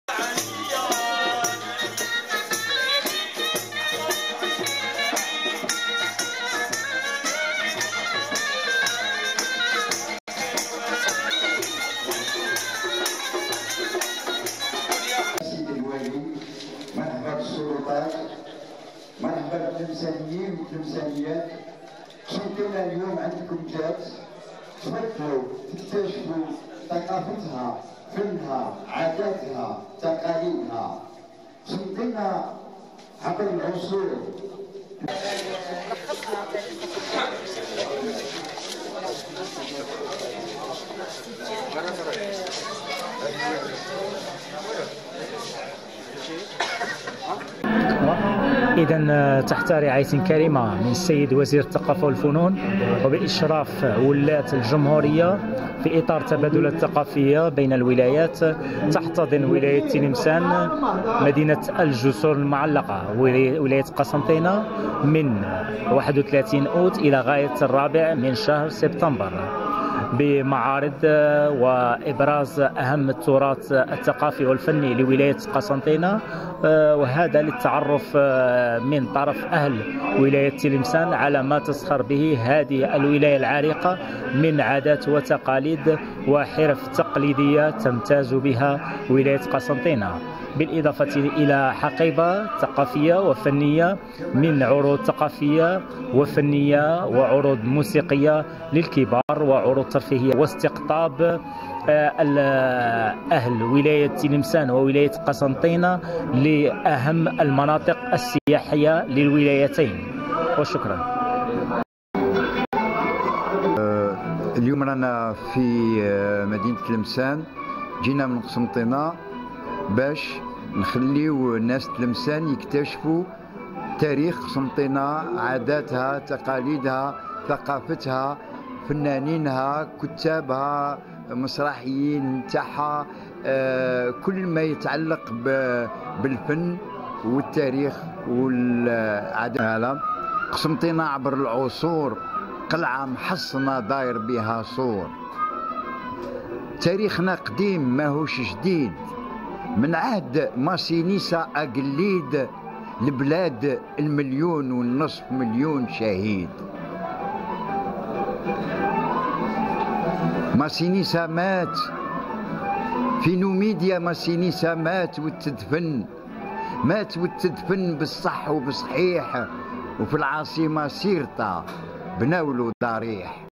مرحبا بالسلطات، مرحبا بالتمثاليين والتمثاليات. شكرا اليوم عندكم جات تفكروا تكتشفوا ثقافتها، فنها، عاداتها، تقاليدها. شكرا عبر العصور. إذا تحت رعاية كريمة من السيد وزير الثقافة والفنون وبإشراف ولاة الجمهورية في إطار تبادلات ثقافية بين الولايات، تحتضن ولاية تلمسان مدينة الجسور المعلقة ولاية قسنطينة من 31 أوت إلى غاية 4 من شهر سبتمبر بمعارض وإبراز أهم التراث الثقافي والفني لولاية قسنطينة، وهذا للتعرف من طرف أهل ولاية تلمسان على ما تزخر به هذه الولاية العريقة من عادات وتقاليد وحرف تقليدية تمتاز بها ولاية قسنطينة، بالإضافة إلى حقيبة ثقافية وفنية من عروض ثقافية وفنية وعروض موسيقية للكبار وعروض ترفيهية واستقطاب أهل ولاية تلمسان وولاية قسنطينة لأهم المناطق السياحية للولايتين. وشكرا. اليوم رانا في مدينة تلمسان، جينا من قسنطينة باش نخليو الناس تلمسان يكتشفوا تاريخ قسنطينة، عاداتها، تقاليدها، ثقافتها، فنانينها، كتابها، مسرحيين تاعها، كل ما يتعلق بالفن والتاريخ والعادات. قسنطينة عبر العصور قلعة محصنة داير بها سور. تاريخنا قديم ماهوش جديد، من عهد ماسينيسا أقليد لبلاد 1.5 مليون شهيد. ماسينيسا مات في نوميديا، ماسينيسا مات وتدفن بالصح وبصحيح، وفي العاصمة سيرتا بناولو ضريح.